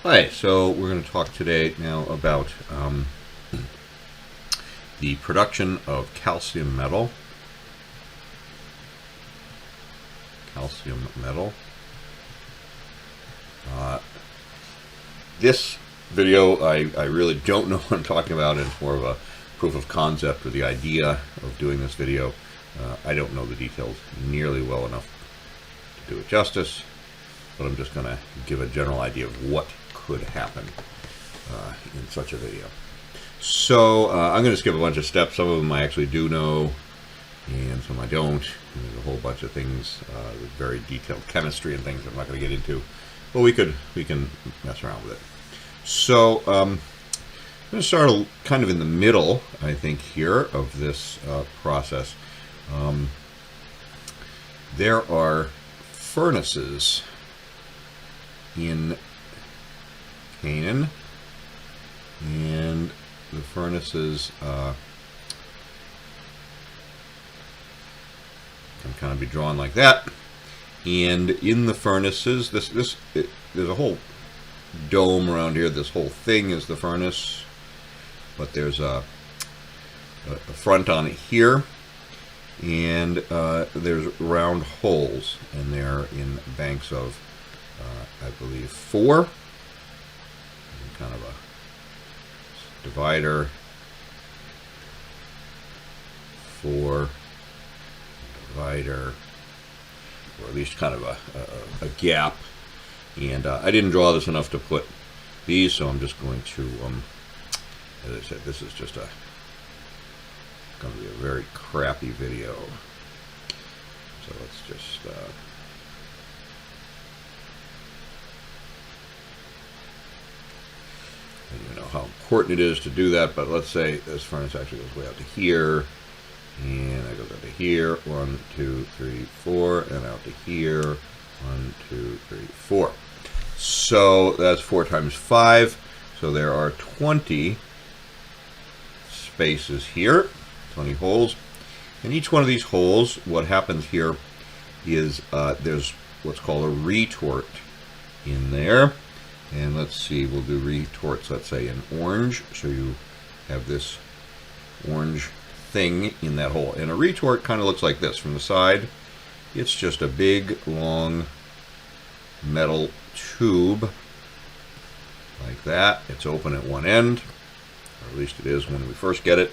Hi, so we're going to talk today now about the production of calcium metal. This video, I really don't know what I'm talking about, and it's more of a proof of concept or the idea of doing this video. I don't know the details nearly well enough to do it justice, but I'm just going to give a general idea of what could happen in such a video. So I'm going to skip a bunch of steps. Some of them I actually do know, and some I don't. And there's a whole bunch of things with very detailed chemistry and things I'm not going to get into, but we can mess around with it. So I'm going to start kind of in the middle, I think, here of this process. There are furnaces in Canaan, and the furnaces can kind of be drawn like that. And in the furnaces, there's a whole dome around here. This whole thing is the furnace, but there's a front on it here, and there's round holes, and they're in banks of I believe 4. Kind of a divider, 4 divider, or at least kind of a gap. And I didn't draw this enough to put these, so I'm just going to, as I said, this is just going to be a very crappy video. So let's just I don't even know how important it is to do that, but let's say this furnace actually goes way out to here, and that goes out to here, 1, 2, 3, 4, and out to here, 1, 2, 3, 4. So that's 4 times 5, so there are 20 spaces here, 20 holes. And each one of these holes, what happens here is there's what's called a retort in there. And let's see, we'll do retorts, let's say in orange. So you have this orange thing in that hole. And a retort kind of looks like this from the side. It's just a big, long metal tube like that. It's open at one end, or at least it is when we first get it.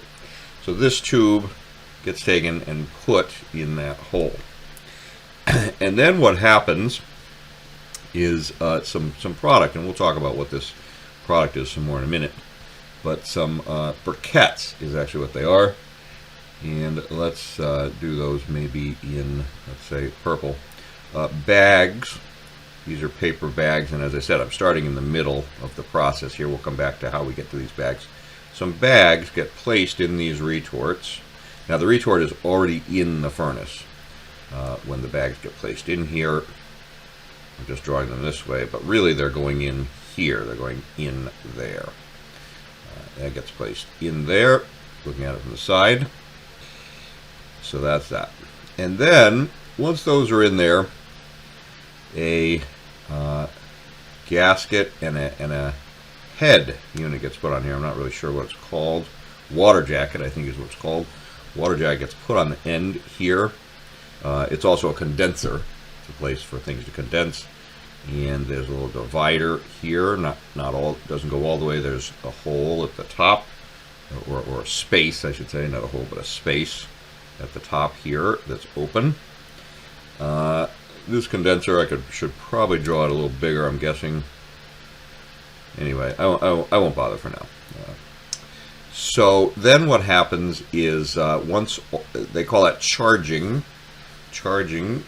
So this tube gets taken and put in that hole. And then what happens is some product, and we'll talk about what this product is some more in a minute, but some briquettes is actually what they are. And let's do those maybe in, let's say, purple. Bags. These are paper bags, and as I said, I'm starting in the middle of the process here. We'll come back to how we get to these bags. Some bags get placed in these retorts. Now the retort is already in the furnace when the bags get placed in here. I'm just drawing them this way, but really they're going in here. They're going in there. That gets placed in there, looking at it from the side. So that's that. And then, once those are in there, a gasket and a head unit gets put on here. I'm not really sure what it's called. Water jacket, I think is what it's called. Water jacket gets put on the end here. It's also a condenser. A place for things to condense, and there's a little divider here. Not all, doesn't go all the way. There's a hole at the top, or a space, I should say, not a hole, but a space at the top here that's open. This condenser should probably draw it a little bigger, I'm guessing. Anyway, I won't bother for now. So then what happens is once they call that charging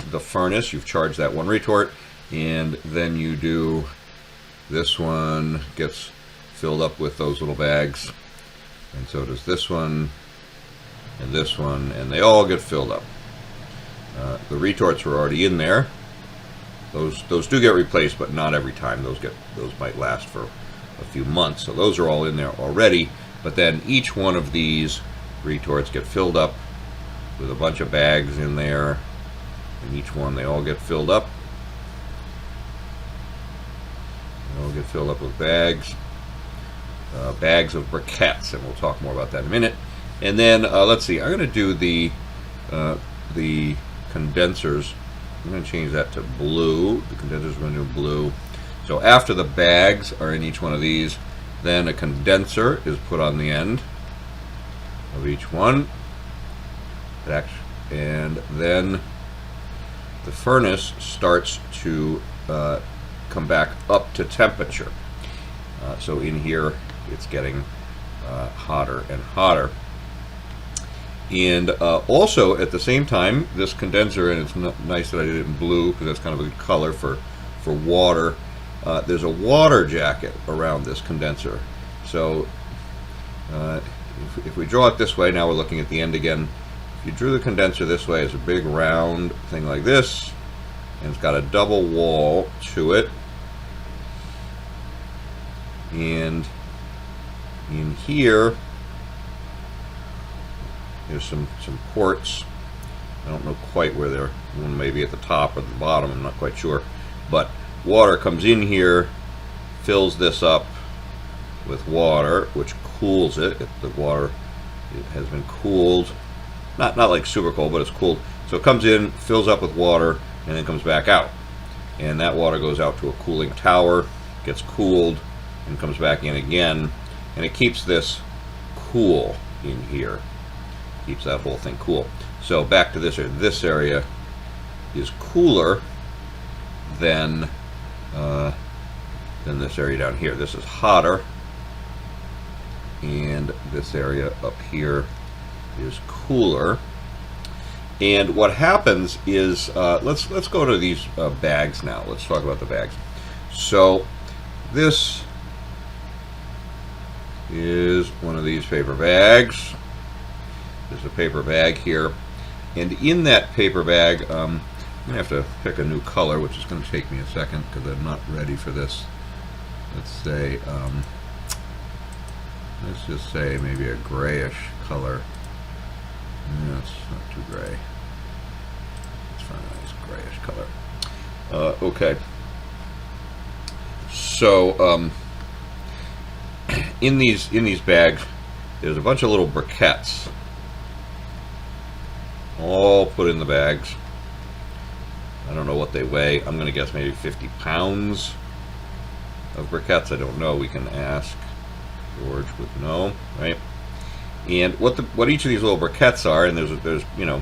the furnace. You've charged that one retort, and then you do this one gets filled up with those little bags, and so does this one, and they all get filled up. The retorts were already in there. Those do get replaced, but not every time. Those might last for a few months, so those are all in there already. But then each one of these retorts get filled up with a bunch of bags in there. And each one, they all get filled up. They all get filled up with bags. Bags of briquettes, and we'll talk more about that in a minute. And then let's see, I'm going to do the condensers. I'm going to change that to blue. The condensers are going to do blue. So after the bags are in each one of these, then a condenser is put on the end of each one. And then the furnace starts to come back up to temperature. So in here, it's getting hotter and hotter. And also, at the same time, this condenser, and it's nice that I did it in blue because that's kind of a good color for water. There's a water jacket around this condenser. So if we draw it this way, now we're looking at the end again. If you drew the condenser this way, it's a big round thing like this, and it's got a double wall to it. And in here, there's some ports. I don't know quite where they're. One may be at the top or the bottom, I'm not quite sure. But water comes in here, fills this up with water, which cools it. The water has been cooled. Not like super cold, but it's cooled. So it comes in, fills up with water, and then comes back out. And that water goes out to a cooling tower, gets cooled, and comes back in again. And it keeps this cool in here. Keeps that whole thing cool. So back to this area. This area is cooler than this area down here. This is hotter, and this area up here is cooler. And what happens is, let's go to these bags now. Let's talk about the bags. So this is one of these paper bags. There's a paper bag here, and in that paper bag, I'm going to have to pick a new color, which is going to take me a second because I'm not ready for this. Let's say, let's just say maybe a grayish color. No, it's not too gray. Let's find a nice grayish color. Okay. So in these bags, there's a bunch of little briquettes, all put in the bags. I don't know what they weigh. I'm going to guess maybe 50 pounds of briquettes. I don't know. We can ask. George would know, right? And what each of these little briquettes are, and there's you know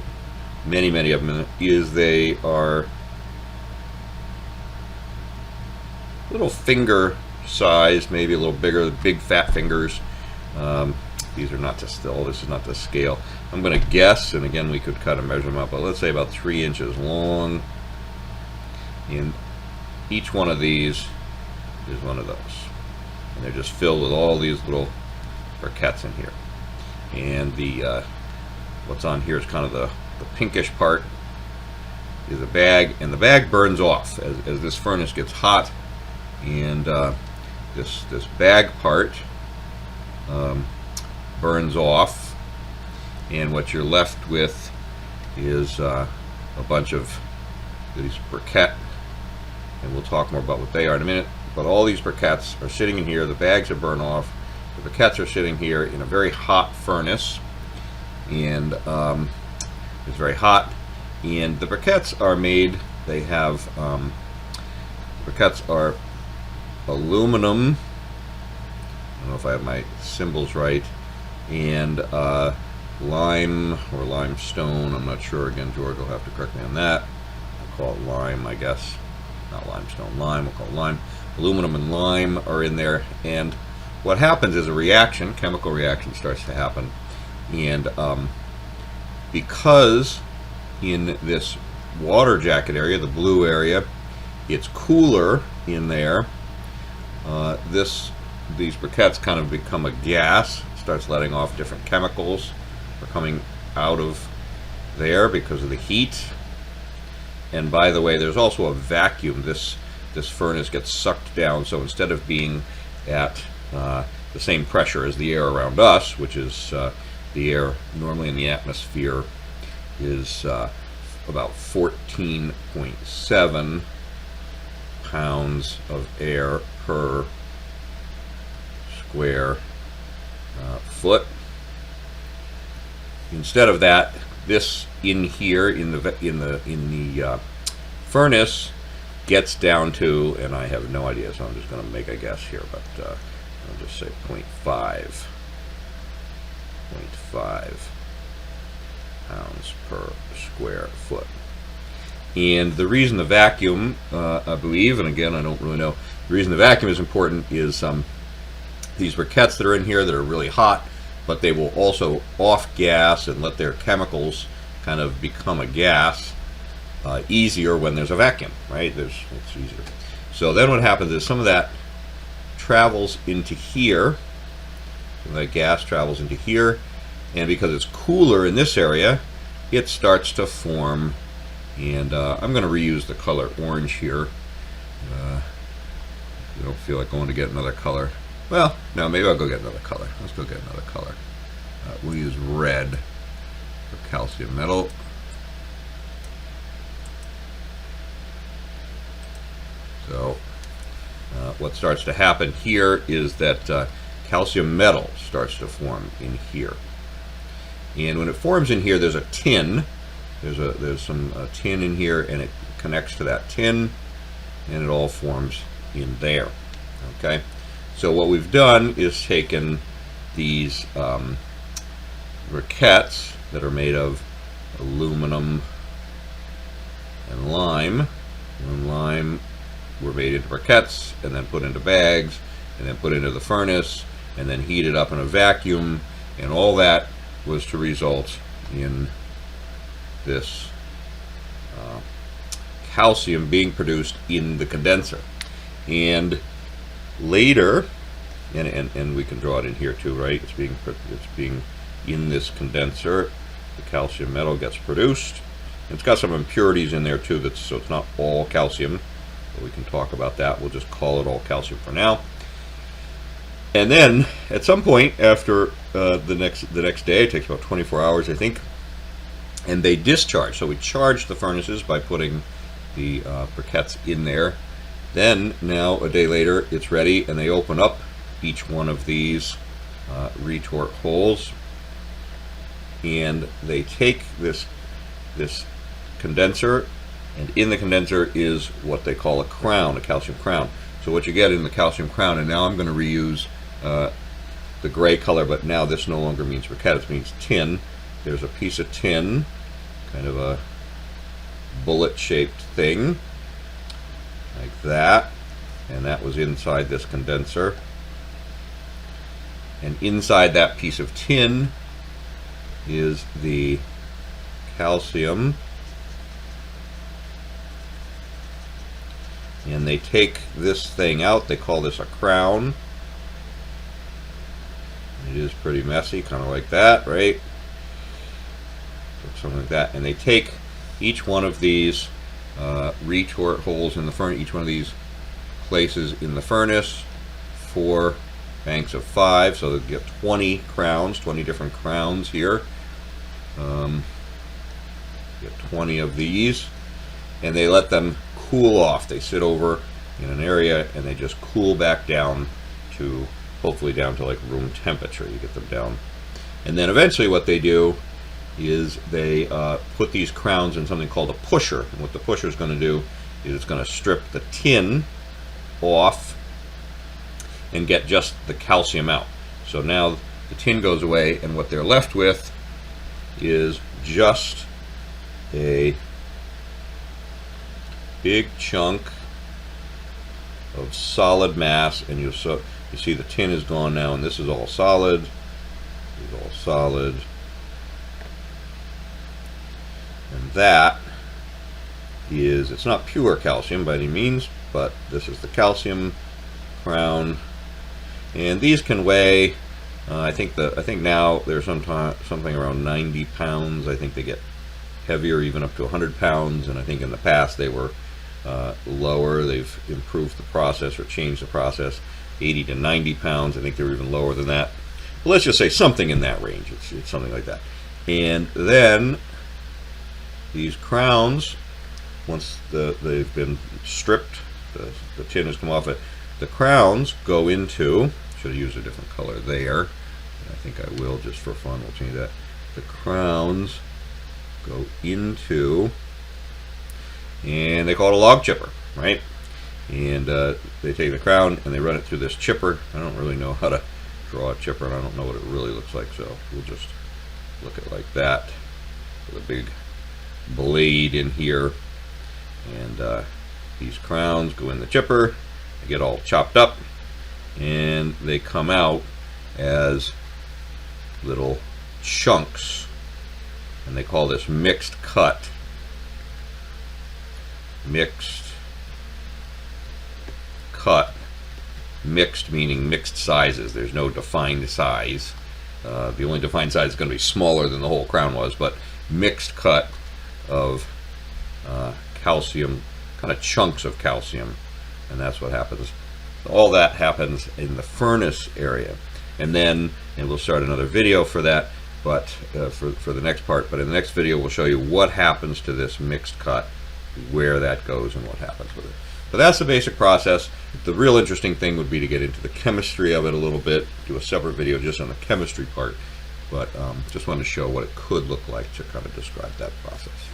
many of them, is they are little finger size, maybe a little bigger, big fat fingers. These are not to still. This is not to scale. I'm going to guess, and again we could kind of measure them up, but let's say about 3 inches long. And each one of these is one of those, and they're just filled with all these little briquettes in here. And the what's on here is kind of the pinkish part is a bag, and the bag burns off as this furnace gets hot, and this bag part burns off, and what you're left with is a bunch of these briquette, and we'll talk more about what they are in a minute. But all these briquettes are sitting in here. The bags have burned off. The briquettes are sitting here in a very hot furnace, and it's very hot. And the briquettes are made. They have briquettes are aluminum. I don't know if I have my symbols right, and lime or limestone. I'm not sure. Again, George will have to correct me on that. I'll call it lime, I guess. Not limestone, lime. We'll call it lime. Aluminum and lime are in there, and what happens is a reaction, chemical reaction, starts to happen, and because in this water jacket area, the blue area, it's cooler in there. These briquettes kind of become a gas, starts letting off different chemicals are coming out of there because of the heat. And by the way, there's also a vacuum. This furnace gets sucked down, so instead of being at the same pressure as the air around us, which is the air normally in the atmosphere is about 14.7 pounds of air per square foot. Instead of that, this in here in the furnace gets down to, and I have no idea, so I'm just going to make a guess here, but I'll just say 0.5 pounds per square foot. And the reason the vacuum, I believe, and again I don't really know, the reason the vacuum is important is these briquettes that are in here that are really hot, but they will also off gas and let their chemicals kind of become a gas easier when there's a vacuum, right? It's easier. So then what happens is some of that travels into here, some of that gas travels into here, and because it's cooler in this area, it starts to form. And I'm going to reuse the color orange here. I don't feel like going to get another color. Well, no, maybe I'll go get another color. Let's go get another color. We'll use red for calcium metal. So what starts to happen here is that calcium metal starts to form in here. And when it forms in here, there's a tin. There's some tin in here, and it connects to that tin, and it all forms in there. Okay, so what we've done is taken these briquettes that are made of aluminum and lime. And lime were made into briquettes, and then put into bags, and then put into the furnace, and then heated up in a vacuum, and all that was to result in this calcium being produced in the condenser. And later, and we can draw it in here too, right? It's being in this condenser. The calcium metal gets produced. It's got some impurities in there too, so it's not all calcium, but we can talk about that. We'll just call it all calcium for now. And then at some point after the next day, it takes about 24 hours, I think, and they discharge. So we charge the furnaces by putting the briquettes in there. Then now a day later, it's ready, and they open up each one of these retort holes, and they take this condenser, and in the condenser is what they call a crown, a calcium crown. So what you get in the calcium crown, and now I'm going to reuse the gray color, but now this no longer means briquette, it means tin. There's a piece of tin, kind of a bullet-shaped thing, like that, and that was inside this condenser. And inside that piece of tin is the calcium, and they take this thing out. They call this a crown. It is pretty messy, kind of like that, right? Something like that. And they take each one of these retort holes in the furnace, each one of these places in the furnace, 4 banks of 5, so they get 20 crowns, 20 different crowns here. Get 20 of these, and they let them cool off. They sit over in an area and they just cool back down to, hopefully down to like room temperature. You get them down, and then eventually what they do is they put these crowns in something called a pusher. And what the pusher is going to do is it's going to strip the tin off and get just the calcium out. So now the tin goes away, and what they're left with is just a big chunk of solid mass. And you see the tin is gone now, and this is all solid. This is all solid. And that is, it's not pure calcium by any means, but this is the calcium crown. And these can weigh, I think now they're something around 90 pounds. I think they get heavier, even up to 100 pounds. And I think in the past they were lower. They've improved the process or changed the process, 80 to 90 pounds. I think they were even lower than that. But let's just say something in that range. It's something like that. And then these crowns, once they've been stripped the tin has come off it. The crowns go into, should have used a different color there. I think I will just for fun. We'll change that. The crowns go into, and they call it a log chipper, right? And they take the crown and they run it through this chipper. I don't really know how to draw a chipper, and I don't know what it really looks like, so we'll just look at it like that with a big blade in here. And these crowns go in the chipper, they get all chopped up, and they come out as little chunks, and they call this mixed cut. Mixed cut. Mixed meaning mixed sizes. There's no defined size. The only defined size is going to be smaller than the whole crown was, but mixed cut of calcium, kind of chunks of calcium, and that's what happens. So all that happens in the furnace area, and we'll start another video for that, but for the next part. But in the next video, we'll show you what happens to this mixed cut, where that goes, and what happens with it. But that's the basic process. The real interesting thing would be to get into the chemistry of it a little bit, do a separate video just on the chemistry part, but just wanted to show what it could look like to kind of describe that process.